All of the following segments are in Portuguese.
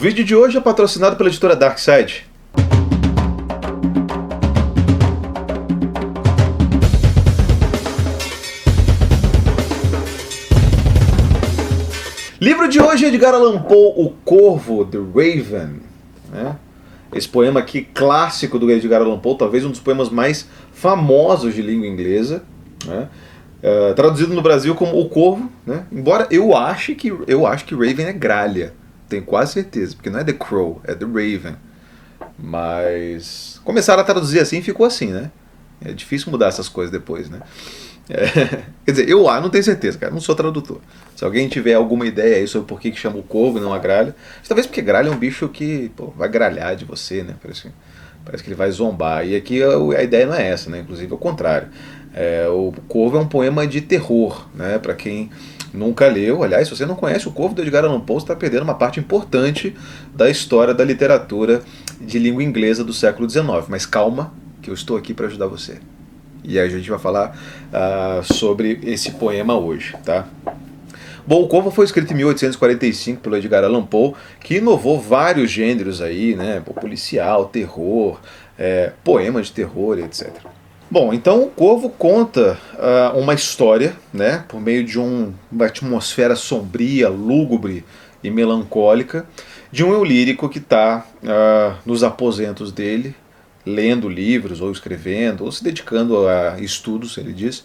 vídeo de hoje é patrocinado pela editora Darkside. Livro de hoje é Edgar Allan Poe, O Corvo, The Raven, né? Esse poema aqui clássico do Edgar Allan Poe, talvez um dos poemas mais famosos de língua inglesa, né? Traduzido no Brasil como O Corvo, né? Embora eu ache que Raven é gralha, tenho quase certeza, porque não é The Crow, é The Raven. Mas começaram a traduzir assim e ficou assim, né? É difícil mudar essas coisas depois, né? Quer dizer, eu não tenho certeza, cara, não sou tradutor. Se alguém tiver alguma ideia aí sobre por que chama o corvo e não a gralha, talvez porque gralha é um bicho que vai gralhar de você, né? Parece que ele vai zombar. E aqui a ideia não é essa, né? Inclusive é o contrário. O Corvo é um poema de terror, né? Para quem nunca leu, aliás, se você não conhece o Corvo do Edgar Allan Poe, você está perdendo uma parte importante da história da literatura de língua inglesa do século XIX. Mas calma, que eu estou aqui para ajudar você. E a gente vai falar sobre esse poema hoje, tá? Bom, o Corvo foi escrito em 1845 pelo Edgar Allan Poe, que inovou vários gêneros aí, né? Policial, terror, poema de terror, etc. Bom, então o Corvo conta uma história, né? Por meio de uma atmosfera sombria, lúgubre e melancólica, de um eu lírico que está nos aposentos dele, lendo livros, ou escrevendo, ou se dedicando a estudos, ele diz,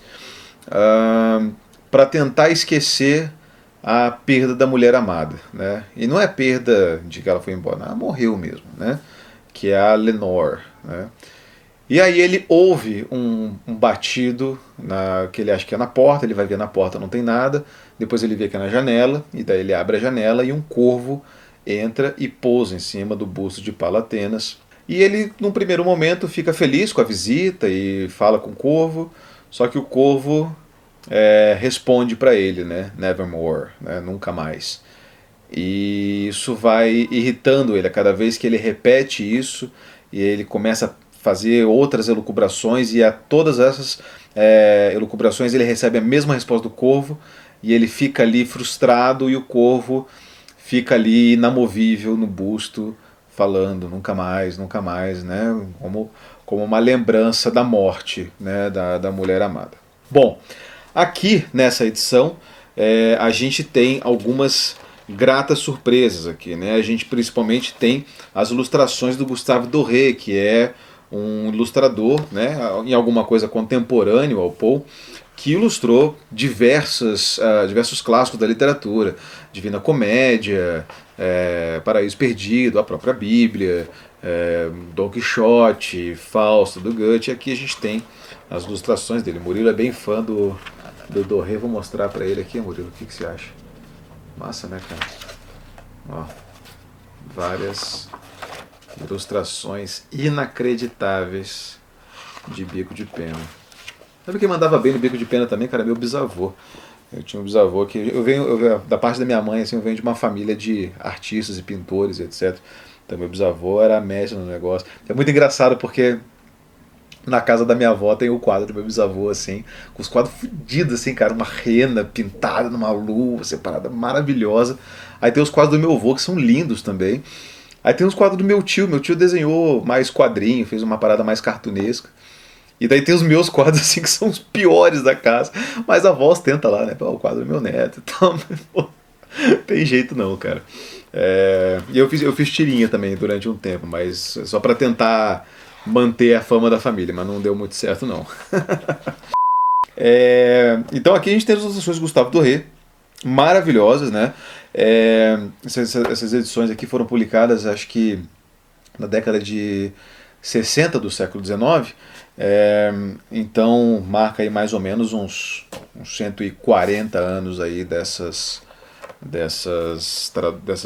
para tentar esquecer a perda da mulher amada, né? E não é perda de que ela foi embora, ela morreu mesmo, né? Que é a Lenore, né? E aí ele ouve um batido, que ele acha que é na porta, ele vai ver na porta, não tem nada, depois ele vê que é na janela, e daí ele abre a janela e um corvo entra e pousa em cima do busto de Palatenas. E ele, num primeiro momento, fica feliz com a visita e fala com o corvo, só que o corvo responde para ele, né? Nevermore, né? Nunca mais. E isso vai irritando ele a cada vez que ele repete isso, e ele começa a fazer outras elucubrações, e a todas essas elucubrações ele recebe a mesma resposta do corvo, e ele fica ali frustrado, e o corvo fica ali inamovível no busto, falando nunca mais, né? Como uma lembrança da morte, né? da mulher amada. Bom, aqui nessa edição a gente tem algumas gratas surpresas aqui, né? A gente principalmente tem as ilustrações do Gustave Doré, que é um ilustrador, né? Em alguma coisa contemporâneo ao Poe, que ilustrou diversos clássicos da literatura, Divina Comédia, Paraíso Perdido, a própria Bíblia, Dom Quixote, Fausto, do Goethe. Aqui a gente tem as ilustrações dele. Murilo é bem fã do Doré, vou mostrar para ele aqui, Murilo, o que você acha? Massa, né, cara? Ó, várias ilustrações inacreditáveis de Bico de Pena. Sabe quem mandava bem no Bico de Pena também, cara? Meu bisavô. Eu tinha um bisavô que... Eu venho da parte da minha mãe, assim, eu venho de uma família de artistas e pintores, etc. Então meu bisavô era mestre no negócio. É muito engraçado porque na casa da minha avó tem o quadro do meu bisavô, assim, com os quadros fodidos, assim, cara, uma rena pintada numa lua, separada, maravilhosa. Aí tem os quadros do meu avô, que são lindos também. Aí tem os quadros do meu tio desenhou mais quadrinho, fez uma parada mais cartunesca. E daí tem os meus quadros, assim, que são os piores da casa. Mas a voz tenta lá, né? O quadro do meu neto e tal. Pô, tem jeito não, cara. E eu fiz tirinha também durante um tempo, mas só pra tentar manter a fama da família, mas não deu muito certo não. Então aqui a gente tem as ilustrações do Gustave Doré, maravilhosas, né? Essas edições aqui foram publicadas, acho que na década de 60 do século XIX. Então marca aí mais ou menos uns 140 anos aí dessas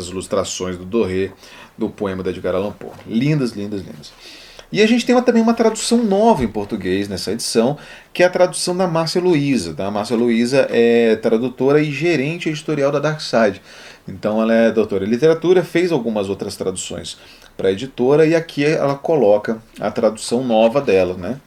ilustrações do Doré, do poema da Edgar Allan Poe. Lindas, lindas, lindas. E a gente tem também uma tradução nova em português nessa edição, que é a tradução da Márcia Luiza. Tá? A Márcia Luiza é tradutora e gerente editorial da Darkside. Então ela é doutora em literatura, fez algumas outras traduções para a editora, e aqui ela coloca a tradução nova dela, né?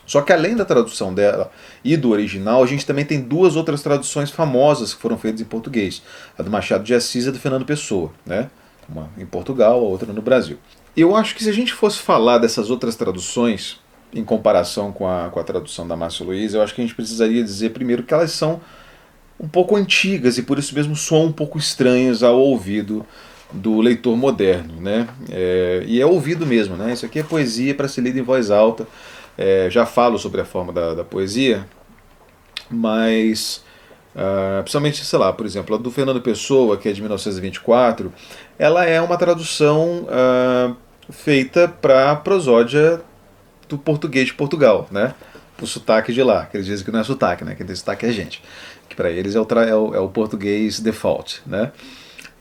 Só que além da tradução dela e do original, a gente também tem duas outras traduções famosas que foram feitas em português. A do Machado de Assis e a do Fernando Pessoa, né? uma em Portugal, a outra no Brasil. Eu acho que se a gente fosse falar dessas outras traduções, em comparação com a tradução da Márcia Luiz, eu acho que a gente precisaria dizer primeiro que elas são um pouco antigas e por isso mesmo soam um pouco estranhas ao ouvido do leitor moderno, né? E é ouvido mesmo, né? Isso aqui é poesia para ser lida em voz alta. Já falo sobre a forma da poesia, mas principalmente, sei lá, por exemplo, a do Fernando Pessoa, que é de 1924, ela é uma tradução feita para a prosódia do português de Portugal, né? O sotaque de lá, que eles dizem que não é sotaque, né? Quem tem sotaque é a gente. Que para eles é o português default, né?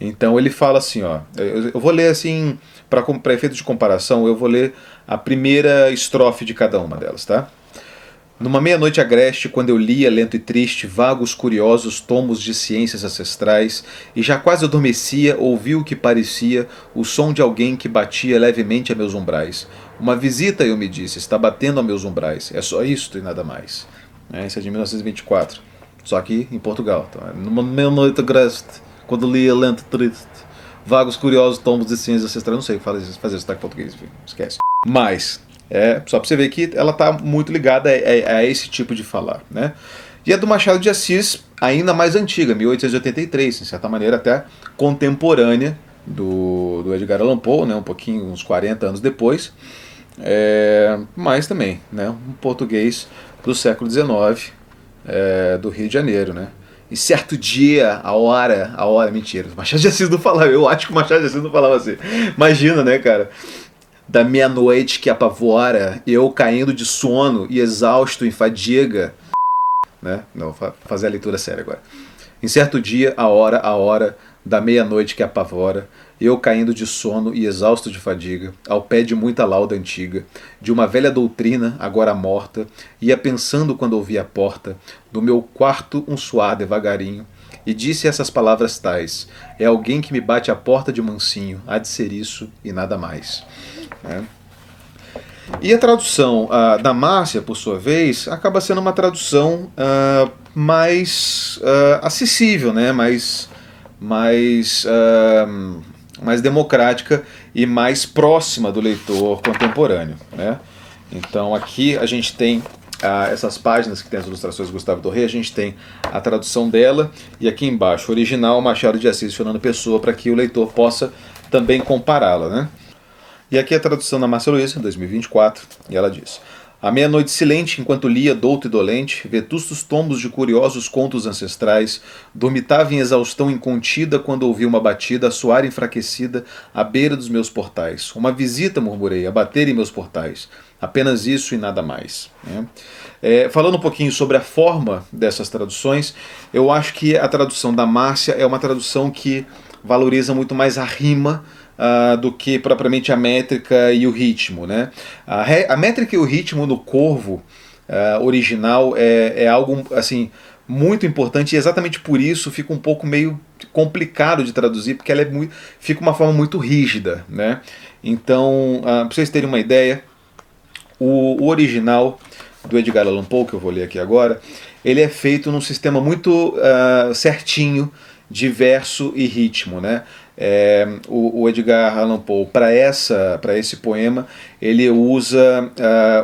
Então ele fala assim, ó, eu vou ler assim, para efeito de comparação, eu vou ler a primeira estrofe de cada uma delas, tá? Numa meia-noite agreste, quando eu lia, lento e triste, vagos curiosos tomos de ciências ancestrais, e já quase adormecia, ouvi o que parecia o som de alguém que batia levemente a meus umbrais. Uma visita, eu me disse, está batendo a meus umbrais. É só isto e nada mais. Isso é de 1924. Só que em Portugal. Então, numa meia-noite agreste, quando lia, lento e triste, vagos curiosos tomos de ciências ancestrais. Não sei fazer sotaque português, enfim, esquece. Mas... só para você ver que ela está muito ligada a esse tipo de falar, né? E a do Machado de Assis, ainda mais antiga, 1883, de certa maneira até contemporânea do Edgar Allan Poe, né? Um pouquinho, uns 40 anos depois, mas também, né? Um português do século XIX, do Rio de Janeiro, né? E certo dia, a hora, mentira, o Machado de Assis não falava, eu acho que o Machado de Assis não falava assim. Imagina, né, cara? Da meia-noite que apavora, eu caindo de sono e exausto em fadiga, né? Não, vou fazer a leitura séria agora. Em certo dia, a hora, da meia-noite que apavora, eu caindo de sono e exausto de fadiga, ao pé de muita lauda antiga, de uma velha doutrina, agora morta, ia pensando quando ouvi a porta, do meu quarto um suar devagarinho, e disse essas palavras tais: é alguém que me bate a porta de mansinho, há de ser isso e nada mais. E a tradução da Márcia, por sua vez, acaba sendo uma tradução mais acessível, né? mais democrática e mais próxima do leitor contemporâneo, né? Então aqui a gente tem essas páginas que tem as ilustrações do Gustavo Doré, a gente tem a tradução dela e aqui embaixo, original Machado de Assis e Fernando Pessoa, para que o leitor possa também compará-la, né? E aqui a tradução da Márcia Luiz, 2024, e ela diz: à meia-noite silente, enquanto lia douto e dolente, vetustos tombos de curiosos contos ancestrais, dormitava em exaustão incontida quando ouvi uma batida a soar enfraquecida à beira dos meus portais. Uma visita, murmurei, a bater em meus portais. Apenas isso e nada mais. Falando um pouquinho sobre a forma dessas traduções, eu acho que a tradução da Márcia é uma tradução que valoriza muito mais a rima do que propriamente a métrica e o ritmo, né? A métrica e o ritmo no Corvo original é algo assim muito importante e exatamente por isso fica um pouco meio complicado de traduzir, porque ela fica uma forma muito rígida, né? Então, para vocês terem uma ideia, o original do Edgar Allan Poe, que eu vou ler aqui agora, ele é feito num sistema muito certinho de verso e ritmo, né? O Edgar Allan Poe, para esse poema, ele usa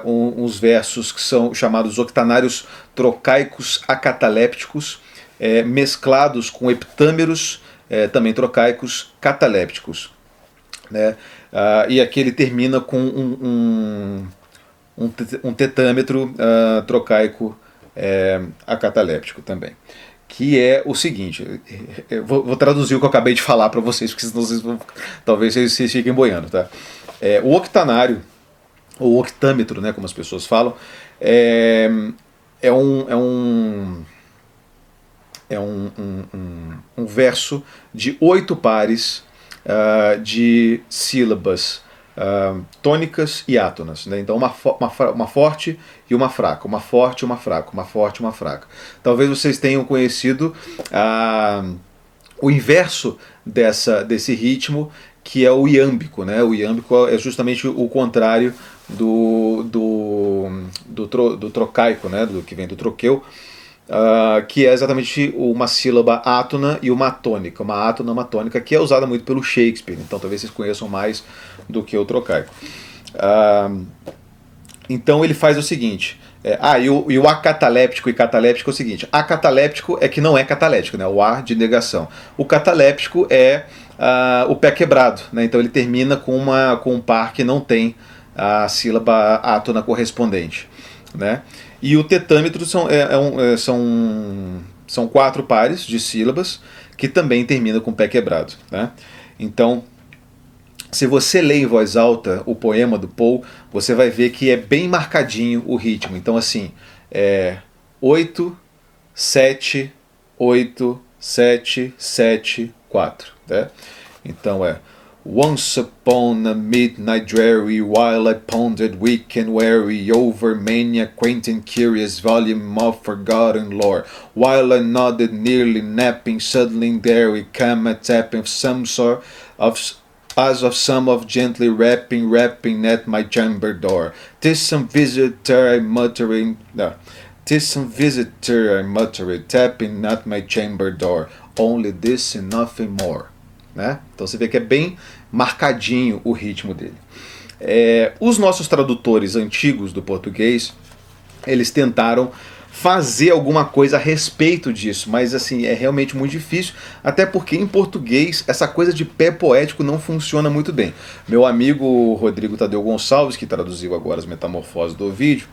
uns versos que são chamados octanários trocaicos acatalépticos, mesclados com heptâmeros, também trocaicos catalépticos, né? E aqui ele termina com um tetâmetro trocaico acataléptico também, que é o seguinte, eu vou traduzir o que eu acabei de falar para vocês, porque senão talvez vocês fiquem boiando, tá? O octanário, ou octâmetro, né, como as pessoas falam, é um verso de 8 pares de sílabas tônicas e átonas, né? Então uma forte e uma fraca, uma forte e uma fraca, uma forte e uma fraca. Talvez vocês tenham conhecido o inverso desse ritmo, que é o iâmbico, né? O iâmbico é justamente o contrário do trocaico, né? Do que vem do troqueu, que é exatamente uma sílaba átona e uma tônica. Uma átona e uma tônica que é usada muito pelo Shakespeare, então talvez vocês conheçam mais do que o trocaico. Então ele faz o seguinte, e o acataléptico e cataléptico é o seguinte, acataléptico é que não é cataléptico, né, o A de negação. O cataléptico é o pé quebrado, né, então ele termina com um par que não tem a sílaba átona correspondente, né. E o tetâmetro são 4 pares de sílabas que também terminam com pé quebrado, né. Então, se você lê em voz alta o poema do Poe, você vai ver que é bem marcadinho o ritmo. Então, assim, 8, 7, 8, 7, 7, 4. Né? Então Once upon a midnight dreary, while I pondered weak and weary over many a quaint and curious volume of forgotten lore, while I nodded nearly napping, suddenly there we come a tapping of some sort of as of some of gently rapping at my chamber door. 'Tis some visitor I muttered, tapping at my chamber door. Only this and nothing more. Né? Então você vê que é bem marcadinho o ritmo dele. Os nossos tradutores antigos do português, eles tentaram fazer alguma coisa a respeito disso, mas assim, é realmente muito difícil, até porque em português essa coisa de pé poético não funciona muito bem. Meu amigo Rodrigo Tadeu Gonçalves, que traduziu agora as Metamorfoses do Ovídio,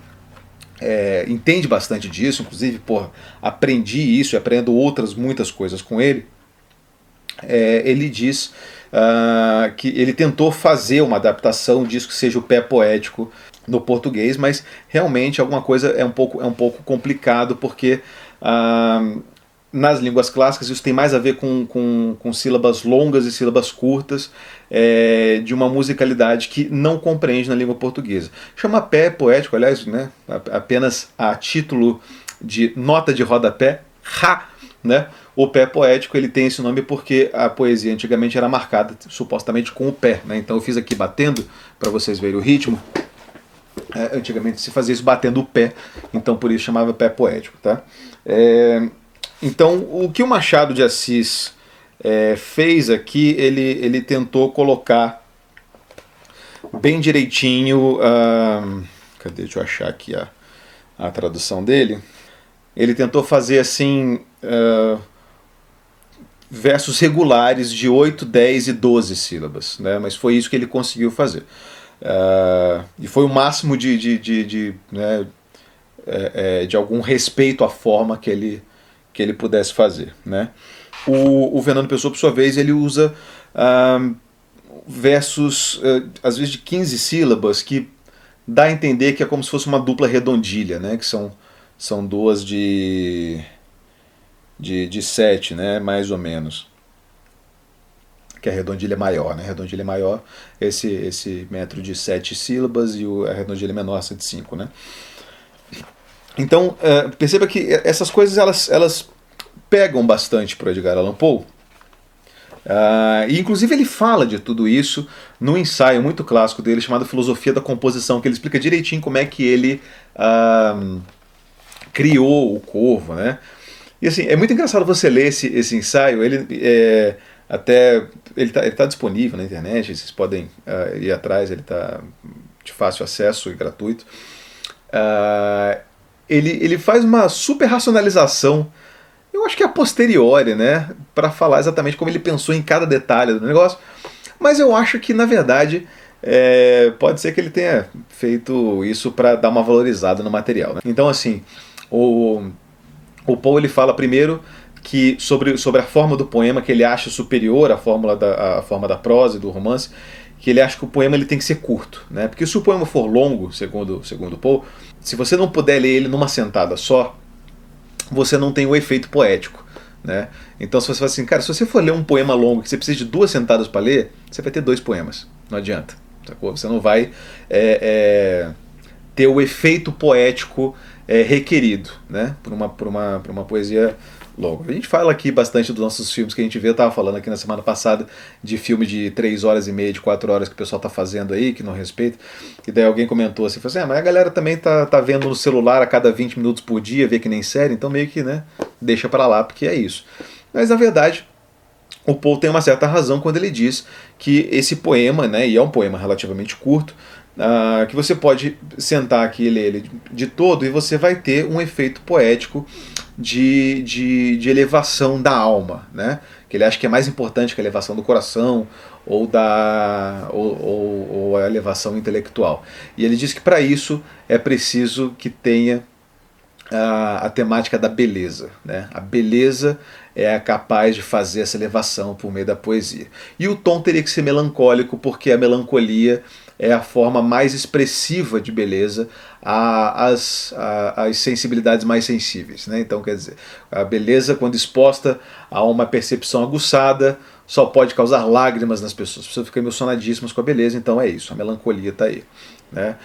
entende bastante disso, inclusive aprendi isso e aprendo outras muitas coisas com ele. Ele diz que ele tentou fazer uma adaptação disso que seja o pé poético no português, mas realmente alguma coisa é um pouco complicado, porque nas línguas clássicas isso tem mais a ver com sílabas longas e sílabas curtas, de uma musicalidade que não compreende na língua portuguesa. Chama pé poético, aliás, né, apenas a título de nota de rodapé, né? O pé poético ele tem esse nome porque a poesia antigamente era marcada supostamente com o pé, né? Então eu fiz aqui batendo para vocês verem o ritmo. Antigamente se fazia isso batendo o pé, então por isso chamava pé poético, tá? Então o que o Machado de Assis fez aqui, ele tentou colocar bem direitinho, cadê? Deixa eu achar aqui a tradução dele. Ele tentou fazer assim versos regulares de 8, 10 e 12 sílabas, né? Mas foi isso que ele conseguiu fazer. E foi o máximo de algum respeito à forma que ele pudesse fazer, né? O Fernando Pessoa, por sua vez, ele usa versos às vezes de 15 sílabas, que dá a entender que é como se fosse uma dupla redondilha, né? Que são duas de 7, né? Mais ou menos. Que a redondilha é maior, né? A redondilha é maior, esse metro de 7 sílabas, e a redondilha menor, 105, né? Então, perceba que essas coisas elas pegam bastante para o Edgar Allan Poe. E inclusive ele fala de tudo isso num ensaio muito clássico dele chamado Filosofia da Composição, que ele explica direitinho como é que ele criou o Corvo, né? E assim, é muito engraçado você ler esse ensaio. Ele está disponível na internet, vocês podem ir atrás, ele está de fácil acesso e gratuito. Ele faz uma super racionalização, eu acho que a posteriori, né, para falar exatamente como ele pensou em cada detalhe do negócio, mas eu acho que na verdade pode ser que ele tenha feito isso para dar uma valorizada no material, né? Então assim, o Poe ele fala primeiro que sobre a forma do poema, que ele acha superior à forma da prosa e do romance, que ele acha que o poema ele tem que ser curto, né? Porque se o poema for longo, segundo Poe, se você não puder ler ele numa sentada só, você não tem o efeito poético, né? Então se você fala assim, cara, se você for ler um poema longo que você precisa de 2 sentadas para ler, você vai ter 2 poemas, não adianta, sacou? Você não vai ter o efeito poético requerido, né? Por uma poesia longo. A gente fala aqui bastante dos nossos filmes que a gente vê, eu estava falando aqui na semana passada de filme de 3 horas e meia, de 4 horas que o pessoal está fazendo aí, que não respeita. E daí alguém comentou assim, falou assim, mas a galera também tá vendo no celular a cada 20 minutos por dia, vê que nem série, então meio que, né, deixa para lá, porque é isso. Mas na verdade, o Poe tem uma certa razão quando ele diz que esse poema, né, e é um poema relativamente curto, que você pode sentar aqui e ler ele de todo e você vai ter um efeito poético de elevação da alma, né? Que ele acha que é mais importante que a elevação do coração ou a elevação intelectual. E ele diz que para isso é preciso que tenha a temática da beleza, né? A beleza é capaz de fazer essa elevação por meio da poesia. E o tom teria que ser melancólico, porque a melancolia é a forma mais expressiva de beleza às sensibilidades mais sensíveis, né? Então, quer dizer, a beleza, quando exposta a uma percepção aguçada, só pode causar lágrimas nas pessoas. As pessoas ficam emocionadíssimas com a beleza, então é isso, a melancolia está aí, né?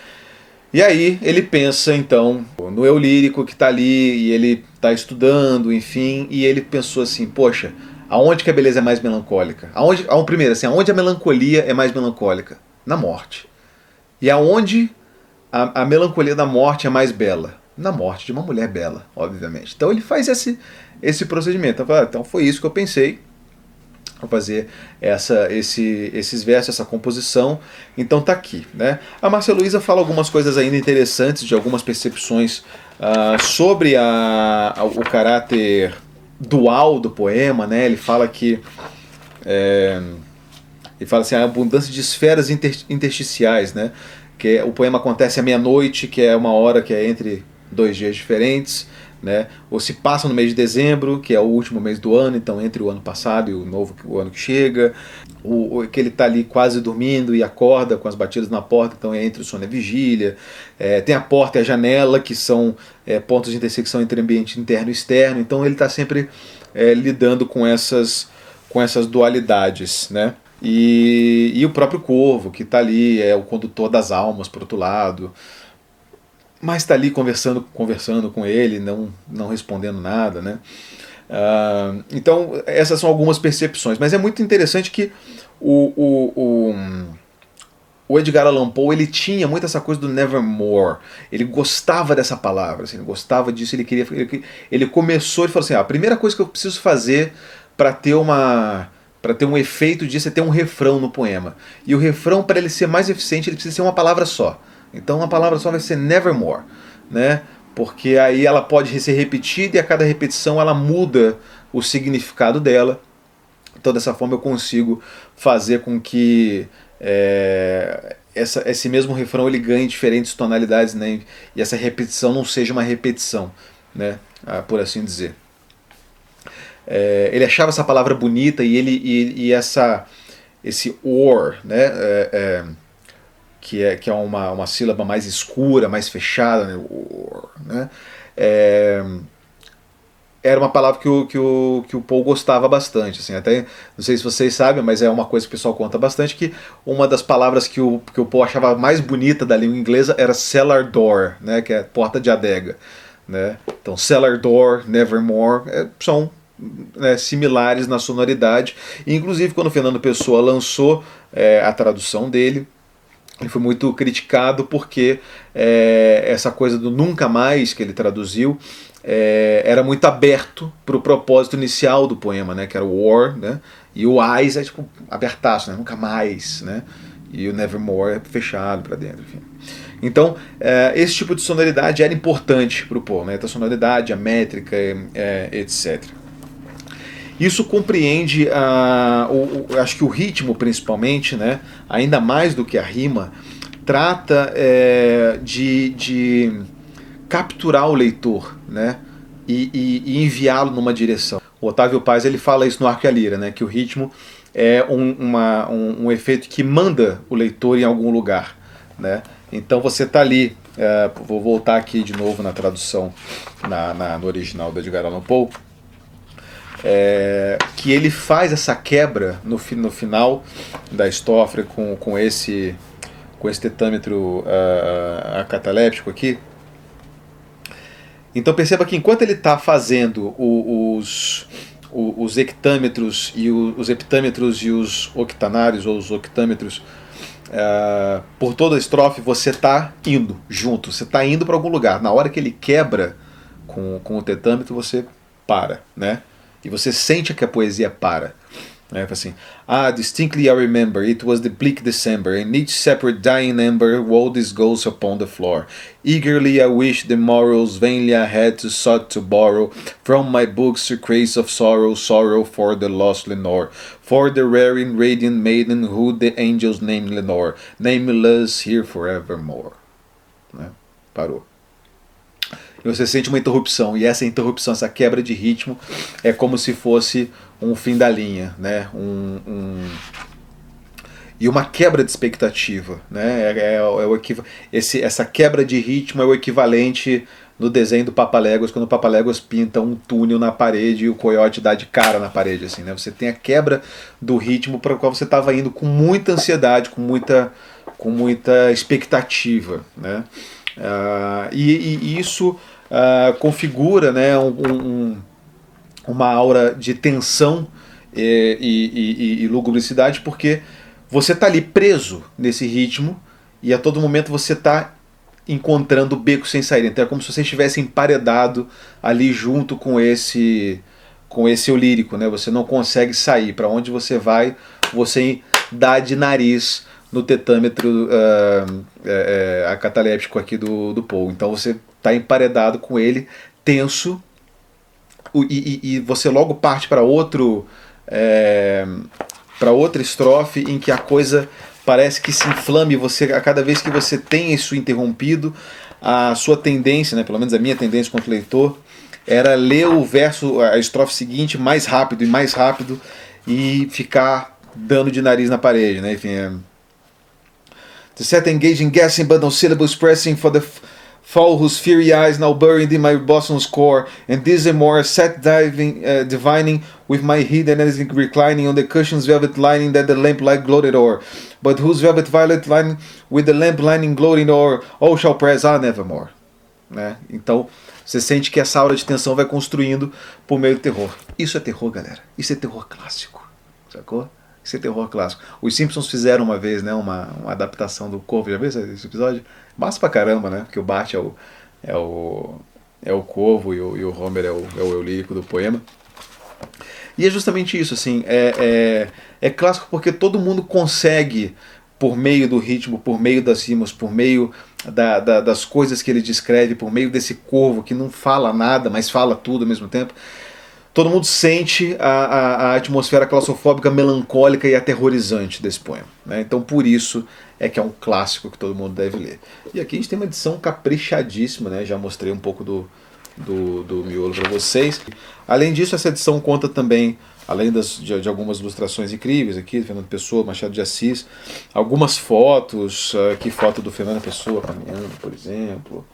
E aí ele pensa então no eu lírico que está ali e ele está estudando, enfim, e ele pensou assim, poxa, aonde que a beleza é mais melancólica? Primeiro, assim, aonde a melancolia é mais melancólica? Na morte. E aonde a melancolia da morte é mais bela? Na morte de uma mulher bela, obviamente. Então ele faz esse procedimento. Então foi isso que eu pensei, vou fazer esses versos, essa composição. Então tá aqui, né? A Márcia Luísa fala algumas coisas ainda interessantes, de algumas percepções sobre o caráter dual do poema, né? Ele fala que ele fala assim, a abundância de esferas intersticiais, né? Que o poema acontece à meia-noite, que é uma hora que é entre 2 dias diferentes, né? Ou se passa no mês de dezembro, que é o último mês do ano, então entre o ano passado e o ano que chega, que ele está ali quase dormindo e acorda com as batidas na porta, então é entre o sono e a vigília. Tem a porta e a janela, que são pontos de intersecção entre ambiente interno e externo, então ele está sempre lidando com essas dualidades, né? E o próprio corvo, que está ali, é o condutor das almas, por outro lado, mas está ali conversando com ele, não respondendo nada, né? Então essas são algumas percepções, mas é muito interessante que o Edgar Allan Poe, ele tinha muito essa coisa do nevermore, ele gostava dessa palavra, assim, ele gostava disso, ele começou, ele falou assim, a primeira coisa que eu preciso fazer para ter um efeito disso é ter um refrão no poema, e o refrão, para ele ser mais eficiente, ele precisa ser uma palavra só. Então uma palavra só vai ser nevermore, né? Porque aí ela pode ser repetida e a cada repetição ela muda o significado dela. Então dessa forma eu consigo fazer com que esse mesmo refrão ele ganhe diferentes tonalidades, né? E essa repetição não seja uma repetição, né? Por assim dizer. Ele achava essa palavra bonita e esse or, né? Que é uma sílaba mais escura, mais fechada, né? Era uma palavra que o Poe gostava bastante. Assim, até, não sei se vocês sabem, mas é uma coisa que o pessoal conta bastante, que uma das palavras que o Poe achava mais bonita da língua inglesa era cellar door, né? Que é porta de adega, né? Então cellar door, nevermore, são similares na sonoridade. E, inclusive quando o Fernando Pessoa lançou a tradução dele, ele foi muito criticado porque essa coisa do nunca mais que ele traduziu era muito aberto para o propósito inicial do poema, né, que era o war, né, e o eyes é tipo abertaço, né, nunca mais, né, e o nevermore é fechado para dentro, enfim. Então esse tipo de sonoridade era importante para o Poe, né, a sonoridade, a métrica, etc. Isso compreende, acho que o ritmo principalmente, né, ainda mais do que a rima, trata de capturar o leitor, né, e enviá-lo numa direção. O Otávio Paz ele fala isso no Arco e a Lira, né, que o ritmo é um efeito que manda o leitor em algum lugar, né. Então você está ali, vou voltar aqui de novo na tradução, no original do Edgar Allan Poe, que ele faz essa quebra no final da estrofe com esse tetâmetro cataléptico aqui, Então perceba que enquanto ele está fazendo os hectâmetros e os heptâmetros e os octanários ou os octâmetros por toda a estrofe, você está indo junto, você está indo para algum lugar. Na hora que ele quebra com o tetâmetro, você para, né? E você sente que a poesia para. Assim, distinctly I remember, it was the bleak December, and each separate dying ember walled its ghost upon the floor. Eagerly I wished the morrows, vainly I had to sought to borrow from my books a trace of sorrow, sorrow for the lost Lenore, for the rare and radiant maiden who the angels named Lenore, nameless here forevermore. Parou. E você sente uma interrupção, e essa interrupção, essa quebra de ritmo é como se fosse um fim da linha, né? E uma quebra de expectativa, né? Essa quebra de ritmo é o equivalente no desenho do Papaléguas, quando o Papaléguas pinta um túnel na parede e o coiote dá de cara na parede, assim, né? Você tem a quebra do ritmo para o qual você estava indo com muita ansiedade, com muita expectativa, né? E isso configura, né, uma aura de tensão e lugubricidade, porque você está ali preso nesse ritmo e a todo momento você está encontrando beco sem saída. Então é como se você estivesse emparedado ali junto com esse eu lírico, né? Você não consegue sair. Para onde você vai, você dá de nariz no tetâmetro cataléptico aqui do Poe. Então você está emparedado com ele, tenso, e você logo parte para outra estrofe em que a coisa parece que se inflame. A cada vez que você tem isso interrompido, a sua tendência, né, pelo menos a minha tendência quanto leitor, era ler o verso, a estrofe seguinte mais rápido e ficar dando de nariz na parede, né? Enfim, to set engaging guessing but no syllables pressing for the fall whose fiery eyes now buried in my bosom's core, and this and more sat divining with my head and as reclining on the cushion's velvet lining that the lamplight gloated o'er, but whose velvet violet lining with the lamp lining gloating o'er, all shall press nevermore. Né? Então você sente que essa aura de tensão vai construindo por meio do terror. Isso é terror, galera. Isso é terror clássico, sacou? Isso é terror clássico. Os Simpsons fizeram uma vez, né, uma adaptação do Corvo. Já viu esse episódio? Massa pra caramba, né? Porque o Bart é o Corvo e o Homer é o eu lírico do poema. E é justamente isso, assim. É clássico porque todo mundo consegue, por meio do ritmo, por meio das rimas, por meio das coisas que ele descreve, por meio desse corvo que não fala nada, mas fala tudo ao mesmo tempo, todo mundo sente a atmosfera claustrofóbica, melancólica e aterrorizante desse poema, né? Então por isso é que é um clássico que todo mundo deve ler. E aqui a gente tem uma edição caprichadíssima, né? Já mostrei um pouco do miolo para vocês. Além disso, essa edição conta também, além de algumas ilustrações incríveis aqui, Fernando Pessoa, Machado de Assis, algumas fotos, aqui foto do Fernando Pessoa caminhando, por exemplo,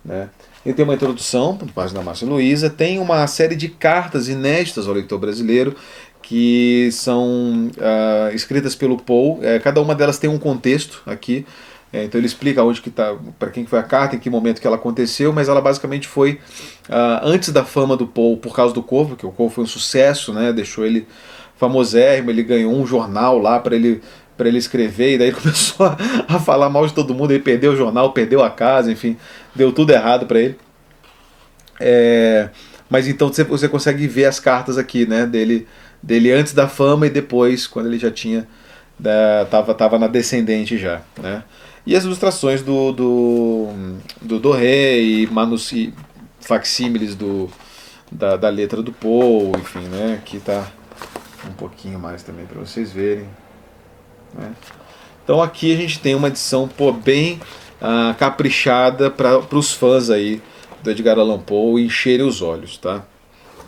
né? Ele tem uma introdução, por parte da Márcia Luiza, tem uma série de cartas inéditas ao leitor brasileiro, que são escritas pelo Poe. Cada uma delas tem um contexto aqui, então ele explica onde que tá, para quem foi a carta, em que momento que ela aconteceu, mas ela basicamente foi antes da fama do Poe por causa do Corvo, que o Corvo foi um sucesso, né, deixou ele famosérrimo, ele ganhou um jornal lá para ele escrever, e daí começou a falar mal de todo mundo, ele perdeu o jornal, perdeu a casa, enfim, deu tudo errado para ele. Mas então você consegue ver as cartas aqui, né, dele antes da fama e depois, quando ele já tinha tava na descendente já, né? E as ilustrações do Doré e facsímiles da letra do Poe, enfim, né? Aqui tá um pouquinho mais também para vocês verem, né? Então aqui a gente tem uma edição bem caprichada para os fãs aí do Edgar Allan Poe encherem os olhos, tá?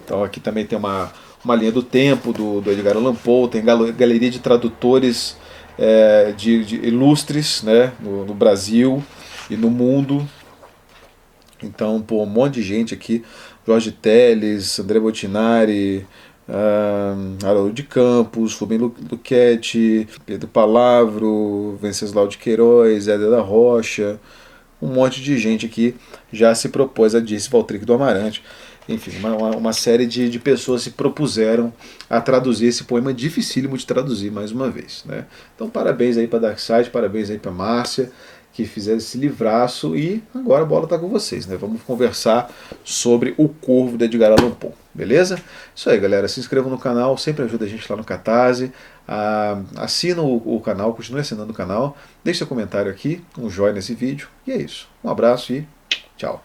Então aqui também tem uma linha do tempo do Edgar Allan Poe, tem galeria de tradutores de ilustres, né, no Brasil e no mundo. Então, um monte de gente aqui, Jorge Telles, André Botinari, Haroldo de Campos, Rubem Luchetti, Pedro Palavro, Venceslau de Queiroz, Éder da Rocha, um monte de gente aqui já se propôs a Dirce Valtryek do Amarante. Enfim, uma série de pessoas se propuseram a traduzir esse poema dificílimo de traduzir mais uma vez, né? Então parabéns aí para Darkseid, parabéns aí para Márcia, que fizeram esse livraço, e agora a bola está com vocês, né? Vamos conversar sobre O Corvo de Edgar Allan Poe, beleza? Isso aí, galera, se inscrevam no canal, sempre ajuda a gente lá no Catarse, assina o canal, continue assinando o canal, deixe seu comentário aqui, um joinha nesse vídeo, e é isso. Um abraço e tchau.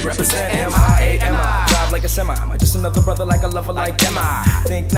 Represent M-I-A-M-I. Drive like a semi. Am I just another brother like a lover like am I? Think